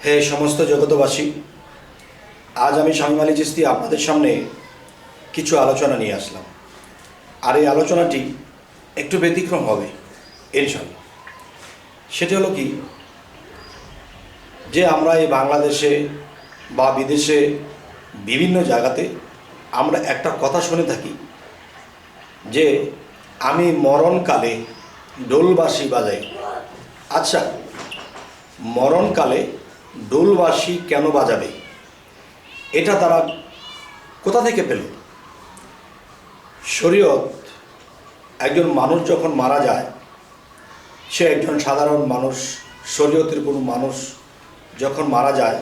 হে সমস্ত জগতবাসী, আজ আমি শামীম আলী চিশতি আপনাদের সামনে কিছু আলোচনা নিয়ে আসলাম। আর এই আলোচনাটি একটু ব্যতিক্রম হবে ইনশাআল্লাহ। সেটি হলো কি, যে আমরা এই বাংলাদেশে বা বিদেশে বিভিন্ন জায়গাতে আমরা একটা কথা শুনে থাকি যে আমি মরণকালে ডোলবাঁশি বাজাই। আচ্ছা, মরণকালে ডোলবাঁশি কেন বাজাবে? এটা তারা কোথা থেকে পেল? শরীয়ত একজন মানুষ যখন মারা যায়, সে একজন সাধারণ মানুষ, শরীয়তের কোনো মানুষ যখন মারা যায়,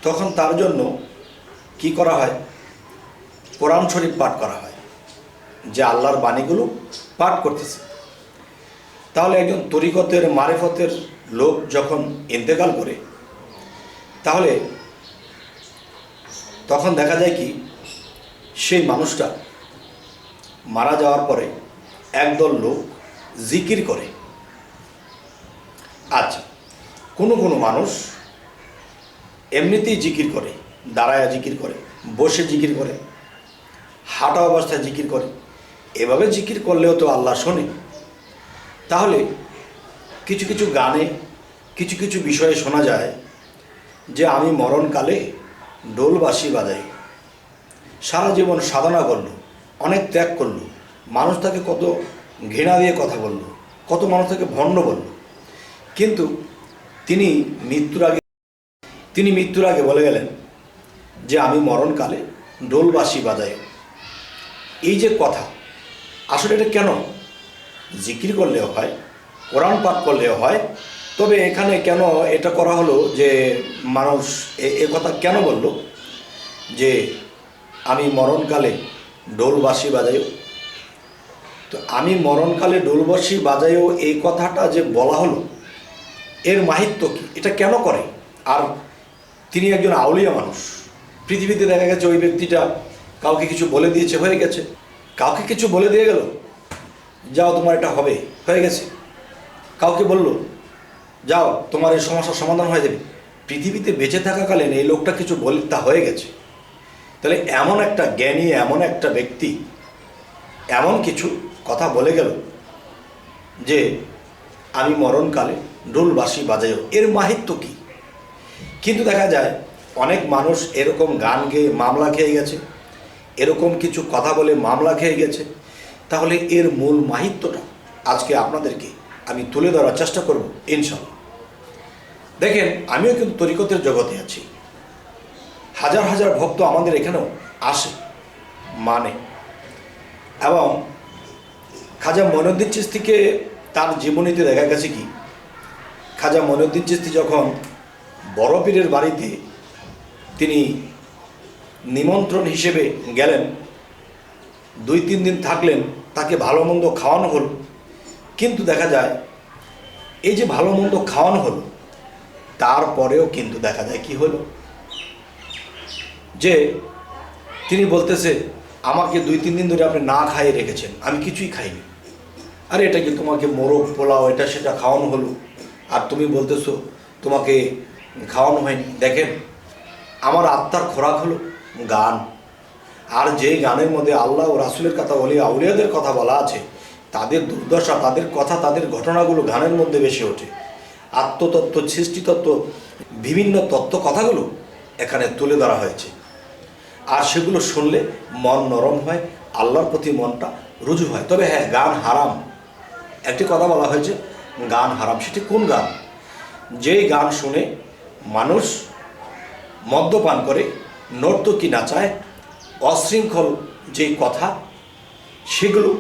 তখন তার জন্য কি করা হয়? কোরআন শরীফ পাঠ করা হয়, যে আল্লাহর বাণীগুলো পাঠ করতেছে। তাহলে একজন তরিকতের মারেফতের লোক যখন ইন্তেকাল করে, তাহলে তখন দেখা যায় কি, সেই মানুষটা মারা যাওয়ার পরে একদল লোক জিকির করে। আচ্ছা, কোনো কোনো মানুষ এমনিতেই জিকির করে, দাঁড়ায়া জিকির করে, বসে জিকির করে, হাঁটা অবস্থায় জিকির করে। এভাবে জিকির করলেও তো আল্লাহ শোনে। তাহলে কিছু কিছু গানে কিছু কিছু বিষয়ে শোনা যায় যে আমি মরণকালে ডোলবাঁশি বাজাই। সারা জীবন সাধনা করলো, অনেক ত্যাগ করলো, মানুষ তাকে কত ঘৃণা দিয়ে কথা বলল, কত মানুষ তাকে ভণ্ড বলল, কিন্তু তিনি মৃত্যুর আগে বলে গেলেন যে আমি মরণকালে ডোলবাঁশি বাজাই। এই যে কথা, আসলে এটা কেন? জিকির করলেও হয়, কোরআন পাঠ করলেও হয়, তবে এখানে কেন এটা করা হলো যে মানুষ এ কথা কেন বলল যে আমি মরণকালে ডোলবাঁশি বাজাইও? তো আমি মরণকালে ডোলবাঁশি বাজাইও এই কথাটা যে বলা হলো, এর মাহিত্য কি? এটা কেন করে? আর তিনি একজন আউলিয়া মানুষ। পৃথিবীতে দেখা গেছে ওই ব্যক্তিটা কাউকে কিছু বলে দিয়েছে, হয়ে গেছে। কাউকে কিছু বলে দিয়ে গেল, যাও তোমার এটা হবে, হয়ে গেছে। কাউকে বলল, যাও তোমার এই সমস্যার সমাধান হয়ে যাবে। পৃথিবীতে বেঁচে থাকাকালীন এই লোকটা কিছু বলে, তা হয়ে গেছে। তাহলে এমন একটা জ্ঞানী, এমন একটা ব্যক্তি এমন কিছু কথা বলে গেল যে আমি মরণকালে ডোলবাঁশি বাজাইও, এর মাহিত্য কি? কিন্তু দেখা যায় অনেক মানুষ এরকম গান গেয়ে মামলা খেয়ে গেছে, এরকম কিছু কথা বলে মামলা খেয়ে গেছে। তাহলে এর মূল মাহিত্যটা আজকে আপনাদেরকে আমি তুলে ধরার চেষ্টা করব ইনশাআল্লাহ। দেখেন, আমিও কিন্তু তরিকতের জগতে আছি। হাজার হাজার ভক্ত আমাদের এখানেও আসে, মানে। এবং খাজা মঈনুদ্দিন চিশতিকে তার জীবনীতে দেখা গেছে কি, খাজা মঈনুদ্দিন চিশতি যখন বড় পীরের বাড়িতে তিনি নিমন্ত্রণ হিসেবে গেলেন, 2-3 দিন থাকলেন, তাকে ভালো মন্দ খাওয়ানো হলো। কিন্তু দেখা যায় এই যে ভালো মন্দ খাওয়ানো হলো, তারপরেও কিন্তু দেখা যায় কি হলো, যে তিনি বলতেছে আমাকে 2-3 দিন ধরে আপনি না খাইয়ে রেখেছেন, আমি কিছুই খাইনি। আরে এটা কি, তোমাকে মোরগ পোলাও এটা সেটা খাওয়ানো হলো, আর তুমি বলতেছো তোমাকে খাওয়ানো হয়নি। দেখেন, আমার আত্মার খোরাক হলো গান। আর যে গানের মধ্যে আল্লাহ ও রাসূলের কথা, আউলিয়াদের কথা বলা আছে, তাদের দুর্দশা, তাদের কথা, তাদের ঘটনাগুলো গানের মধ্যে বেশি ওঠে। আত্মতত্ত্ব, সৃষ্টিতত্ত্ব, বিভিন্ন তত্ত্ব কথাগুলো এখানে তুলে ধরা হয়েছে। আর সেগুলো শুনলে মন নরম হয়, আল্লাহর প্রতি মনটা রুজু হয়। তবে হ্যাঁ, গান হারাম। একটি কথা বলা হয়েছে গান হারাম। সেটি কোন গান? যেই গান শুনে মানুষ মদ্যপান করে, নর্তকী নাচায়, অশৃঙ্খল যেই কথা, সেগুলো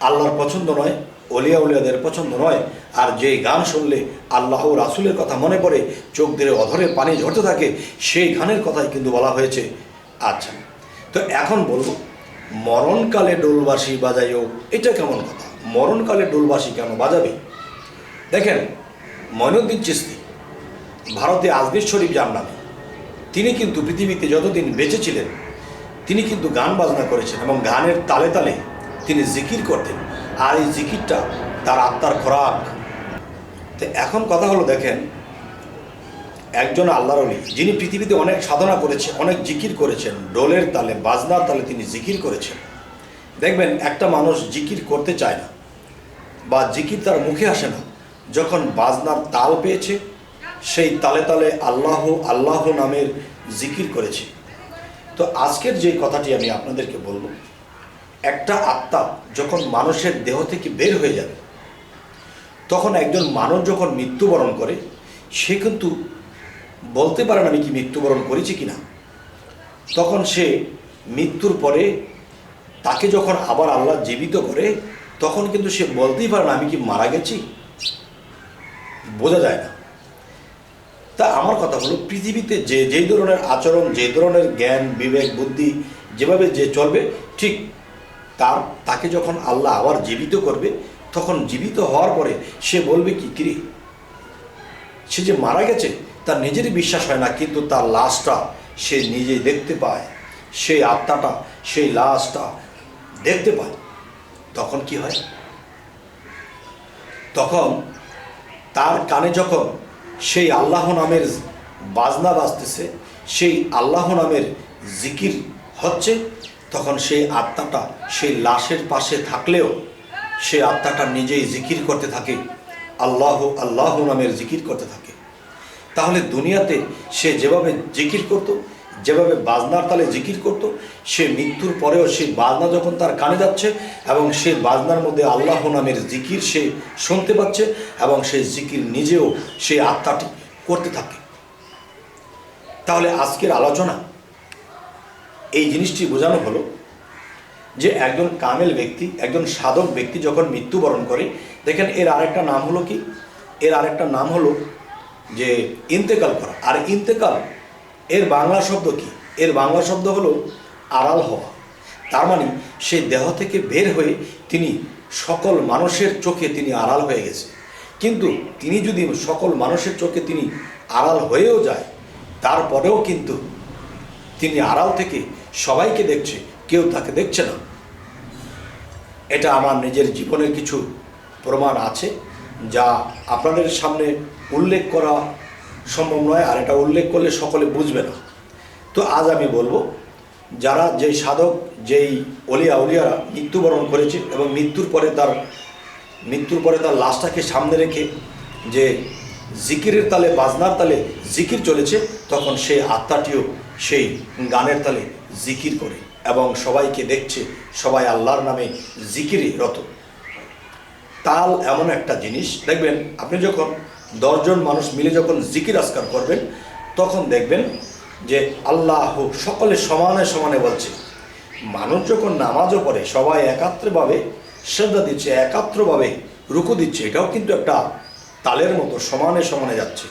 আল্লাহর পছন্দ নয়, উলিয়াদের পছন্দ নয়। আর যেই গান শুনলে আল্লাহ ও রাসূলের কথা মনে পড়ে, চোখ দিয়ে অধরে পানি ঝরতে থাকে, সেই গানের কথাই কিন্তু বলা হয়েছে। আচ্ছা, তো এখন বলবো, মরণকালে ডোলবাঁশি বাজাইও, এটা কেমন কথা? মরণকালে ডোলবাঁশি কেন বাজাবে? দেখেন, মঈনুদ্দিন চিশতি ভারতে আজমির শরীফ যার নামে, তিনি কিন্তু পৃথিবীতে যতদিন বেঁচে ছিলেন, তিনি কিন্তু গান বাজনা করেছেন এবং গানের তালে তালে তিনি জিকির করতেন। আর এই জিকিরটা তার আত্মার খোরাক। তো এখন কথা হলো, দেখেন, একজন আল্লাহর ওলি যিনি পৃথিবীতে অনেক সাধনা করেছে, অনেক জিকির করেছেন, ডোলের তালে বাজনার তালে তিনি জিকির করেছেন। দেখবেন একটা মানুষ জিকির করতে চায় না বা জিকির তার মুখে আসে না, যখন বাজনার তাল পেয়েছে সেই তালে তালে আল্লাহ আল্লাহ নামের জিকির করেছে। তো আজকের যে কথাটি আমি আপনাদেরকে বলবো, একটা আত্মা যখন মানুষের দেহ থেকে বের হয়ে যাবে, তখন একজন মানুষ যখন মৃত্যুবরণ করে সে কিন্তু বলতে পারে না আমি কি মৃত্যুবরণ করেছি কিনা। তখন সে মৃত্যুর পরে তাকে যখন আবার আল্লাহ জীবিত করে, তখন কিন্তু সে বলতেই পারে না আমি কি মারা গেছি, বোঝা যায় না। তা আমার কথা হলো, পৃথিবীতে যেই ধরনের আচরণ, যে ধরনের জ্ঞান বিবেক বুদ্ধি যেভাবে যে চলবে, ঠিক তাকে যখন আল্লাহ আবার জীবিত করবে, তখন জীবিত হওয়ার পরে সে বলবে কি কিরে, সে যে মারা গেছে তার নিজেরই বিশ্বাস হয় না, কিন্তু তার লাশটা সে নিজেই দেখতে পায়, সেই আত্মাটা সেই লাশটা দেখতে পায়। তখন কি হয়, তখন তার কানে যখন সেই আল্লাহ নামের বাজনা বাজতেছে, সেই আল্লাহ নামের জিকির হচ্ছে, তখন সেই আত্মাটা সেই লাশের পাশে থাকলেও সেই আত্মাটা নিজেই জিকির করতে থাকে, আল্লাহ আল্লাহ নামের জিকির করতে থাকে। তাহলে দুনিয়াতে সে যেভাবে জিকির করত, যেভাবে বাজনার তালে জিকির করত, সে মৃত্যুর পরেও সেই বাজনা যখন তার কানে যাচ্ছে এবং সেই বাজনার মধ্যে আল্লাহ নামের জিকির সে শুনতে পাচ্ছে এবং সেই জিকির নিজেও সেই আত্মাটি করতে থাকে। তাহলে আজকের আলোচনা এই জিনিসটি বোঝানো হলো যে একজন কামেল ব্যক্তি, একজন সাধক ব্যক্তি যখন মৃত্যুবরণ করে, দেখেন এর আরেকটা নাম হলো কি, এর আরেকটা নাম হলো যে ইন্তেকাল করা। আর ইন্তেকাল এর বাংলা শব্দ কি, এর বাংলা শব্দ হলো আড়াল হওয়া। তার মানে সেই দেহ থেকে বের হয়ে তিনি সকল মানুষের চোখে তিনি আড়াল হয়ে গেছে। কিন্তু তিনি যদি সকল মানুষের চোখে তিনি আড়াল হয়েও যায়, তারপরেও কিন্তু তিনি আড়াল থেকে সবাইকে দেখছে, কেউ তাকে দেখছে না। এটা আমার নিজের জীবনের কিছু প্রমাণ আছে, যা আপনাদের সামনে উল্লেখ করা সম্ভব নয়, আর এটা উল্লেখ করলে সকলে বুঝবে না। তো আজ আমি বলবো, যারা যেই সাধক, যেই অলিয়ারা মৃত্যুবরণ করেছে এবং মৃত্যুর পরে তার লাশটাকে সামনে রেখে যে জিকিরের তালে বাজনার তালে জিকির চলেছে, তখন সেই আত্মাটিও সেই গানের তালে জিকির করে এবং সবাইকে দেখছে, সবাই আল্লাহর নামে জিকিরে রত। তাল এমন একটা জিনিস, দেখবেন আপনি যখন 10 জন মানুষ মিলে যখন জিকির আজকার করবেন, তখন দেখবেন যে আল্লাহ সকলে সমানে সমানে বলছে। মানুষ যখন নামাজও পড়ে, সবাই একাত্রভাবে শ্রদ্ধা দিচ্ছে, একাত্রভাবে রুকু দিচ্ছে, এটাও কিন্তু একটা তালের মতো সমানে সমানে যাচ্ছে।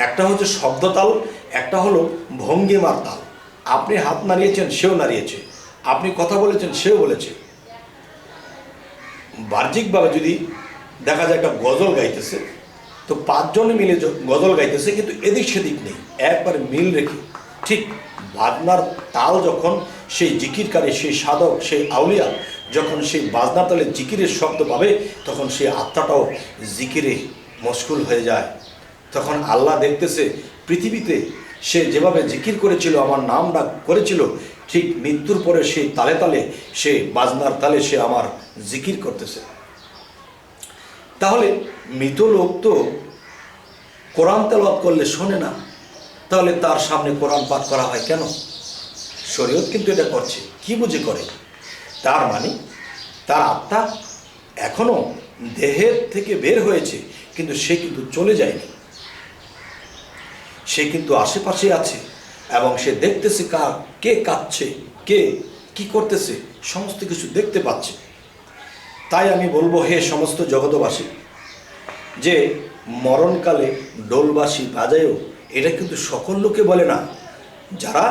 একটা হচ্ছে শব্দ তাল, একটা হলো ভঙ্গিমার তাল। আপনি হাত নাড়িয়েছেন, সেও নাড়িয়েছে, আপনি কথা বলেছেন, সেও বলেছে। বাহ্যিকভাবে যদি দেখা যায় একটা গজল গাইতেছে, তো 5 জনে মিলে গজল গাইতেছে, কিন্তু এদিক সেদিক নেই, একবারে মিল রেখে। ঠিক বাজনার তাল যখন সেই জিকিরকারী, সেই সাধক, সেই আউলিয়া যখন সেই বাজনা তালে জিকিরের শব্দ পাবে, তখন সেই আত্মাটাও জিকিরে মশগুল হয়ে যায়। তখন আল্লাহ দেখতেছে পৃথিবীতে সে যেভাবে জিকির করেছিল, আমার নাম ডাক করেছিল, ঠিক মৃত্যুর পরে সেই তালে তালে, সে বাজনার তালে সে আমার জিকির করতেছে। তাহলে মৃত লোক তো কোরআন তেলাওয়াত করলে শোনে না, তাহলে তার সামনে কোরআন পাঠ করা হয় কেন? শরীয়ত কিন্তু এটা করছে, কি বুঝে করে? তার মানে তার আত্মা এখনো দেহের থেকে বের হয়েছে, কিন্তু সে কিন্তু চলে যায়নি, সে কিন্তু আশেপাশে আছে এবং সে দেখতেছে কে কাঁদছে, কে কি করতেছে, সমস্ত কিছু দেখতে পাচ্ছে। তাই আমি বলবো, হে সমস্ত জগতবাসী, যে মরণকালে ডোলবাসী বাজায়ও, এটা কিন্তু সকল লোকে বলে না। যারা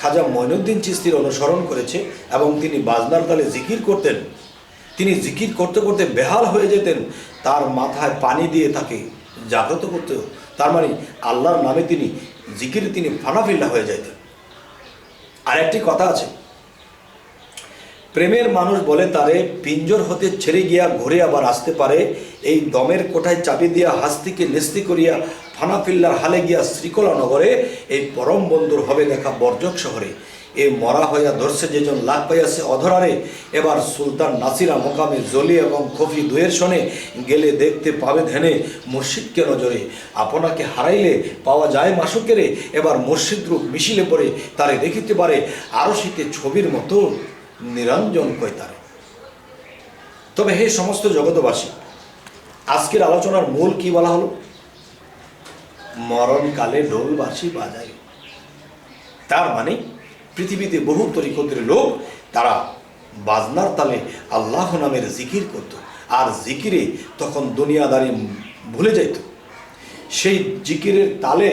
খাজা মঈনুদ্দিন চিশতির অনুসরণ করেছে এবং তিনি বাজনার তালে জিকির করতেন, তিনি জিকির করতে করতে বেহাল হয়ে যেতেন, তার মাথায় পানি দিয়ে তাকে জাগ্রত করতে, তার মানে আল্লাহর নামে তিনি জিকিরে তিনি ফানাফিল্লা হয়ে যেতেন। আর একটি কথা আছে, প্রেমের মানুষ বলে তারে পিঞ্জর হতে ছেড়ে গিয়া ঘুরে আবার আসতে পারে, এই দমের কোঠায় চাবি দিয়া হাস্তিকে নেস্তি করিয়া ফানাফিল্লার হালে গিয়া শ্রীকলা নগরে, এই পরম বন্ধুর হবে দেখা বর্জক শহরে। এ মরা হইয়া ধরছে যেজন লাভ পাইয়াছে অধরারে, এবার সুলতান নাসিরা মোকামে জলি এবং খফি দুয়ের শনে, গেলে দেখতে পাবে ধ্যানে মুর্শিদকে নজরে। আপনাকে হারাইলে পাওয়া যায় মাসুকেরে, এবার মুর্শিদ রূপ মিশিলে পরে তারে দেখিতে পারে, আরো শীতে ছবির মতো নিরঞ্জন কয় তারে। তবে হে সমস্ত জগতবাসী, আজকের আলোচনার মূল কি বলা হলো? মরণকালে ঢোলবাসি বাজায়। তার মানে পৃথিবীতে বহু তরিকতের লোক তারা বাজনার তালে আল্লাহ নামের জিকির করত, আর জিকিরে তখন দুনিয়াদারি ভুলে যাইত। সেই জিকিরের তালে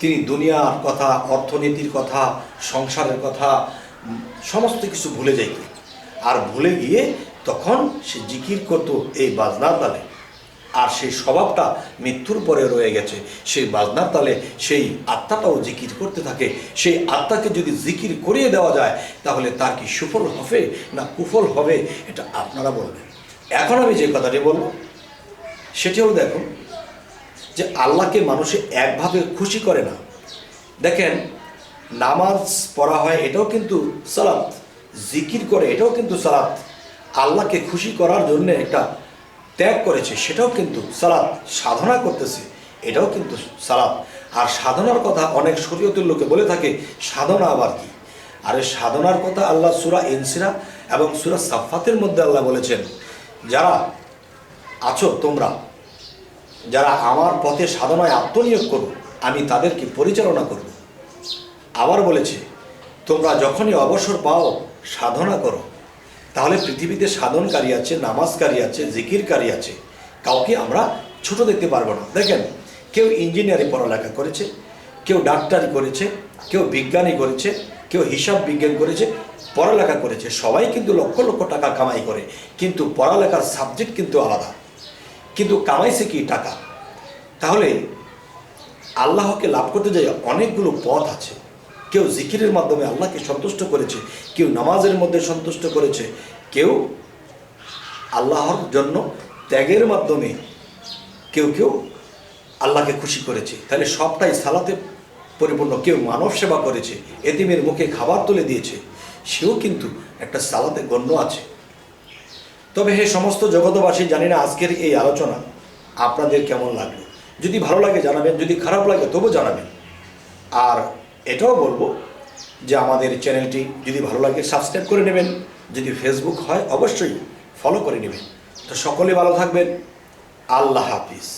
তিনি দুনিয়ার কথা, অর্থনীতির কথা, সংসারের কথা সমস্ত কিছু ভুলে যাইত। আর ভুলে গিয়ে তখন সে জিকির করত এই বাজনার তালে। আর সেই স্বভাবটা মৃত্যুর পরে রয়ে গেছে। সেই বাজনার তালে সেই আত্মাটাও জিকির করতে থাকে। সেই আত্মাকে যদি জিকির করিয়ে দেওয়া যায় তাহলে তার কি সুফল হবে না কুফল হবে, এটা আপনারা বলবেন। এখন আমি যে কথাটি বলবো সেটি হলো, দেখুন যে আল্লাহকে মানুষে একভাবে খুশি করে না। দেখেন, নামাজ পড়া হয় এটাও কিন্তু সালাত, জিকির করে এটাও কিন্তু সালাত, আল্লাহকে খুশি করার জন্য একটা ত্যাগ করেছে সেটাও কিন্তু সালাত, সাধনা করতেছে এটাও কিন্তু সালাত। আর সাধনার কথা অনেক শরীয়তের লোকে বলে থাকে, সাধনা আবার কি? আর এই সাধনার কথা আল্লাহ সূরা ইনসিরা এবং সূরা সাফফাতের মধ্যে আল্লাহ বলেছেন, যারা আছো তোমরা, যারা আমার পথে সাধনায় আত্মনিয়োগ করো আমি তাদেরকে পরিচালনা করব। আবার বলেছে, তোমরা যখনই অবসর পাও সাধনা করো। তাহলে পৃথিবীতে সাধনকারী আছে, নামাজকারী আছে, জিকিরকারী আছে, কাউকে আমরা ছোট দেখতে পারবো না। দেখেন, কেউ ইঞ্জিনিয়ারিং পড়ালেখা করেছে, কেউ ডাক্তারি করেছে, কেউ বিজ্ঞানী করেছে, কেউ হিসাব বিজ্ঞান করেছে, পড়ালেখা করেছে, সবাই কিন্তু লক্ষ লক্ষ টাকা কামাই করে, কিন্তু পড়ালেখার সাবজেক্ট কিন্তু আলাদা, কিন্তু কামাইছে কি টাকা। তাহলে আল্লাহকে লাভ করতে যাই অনেকগুলো পথ আছে। কেউ জিকিরের মাধ্যমে আল্লাহকে সন্তুষ্ট করেছে, কেউ নামাজের মধ্যে সন্তুষ্ট করেছে, কেউ আল্লাহর জন্য ত্যাগের মাধ্যমে কেউ কেউ আল্লাহকে খুশি করেছে। তাহলে সবটাই সালাতে পরিপূর্ণ। কেউ মানব সেবা করেছে, এতিমের মুখে খাবার তুলে দিয়েছে, সেও কিন্তু একটা সালাতে গণ্য আছে। তবে হে সমস্ত জগতবাসী, জানি না আজকের এই আলোচনা আপনাদের কেমন লাগলো। যদি ভালো লাগে জানাবেন, যদি খারাপ লাগে তবু জানাবেন। আর এটাও বলবো যে আমাদের চ্যানেলটি যদি ভালো লাগে সাবস্ক্রাইব করে নেবেন, যদি ফেসবুক হয় অবশ্যই ফলো করে নেবেন। তো সকলে ভালো থাকবেন। আল্লাহ হাফিজ।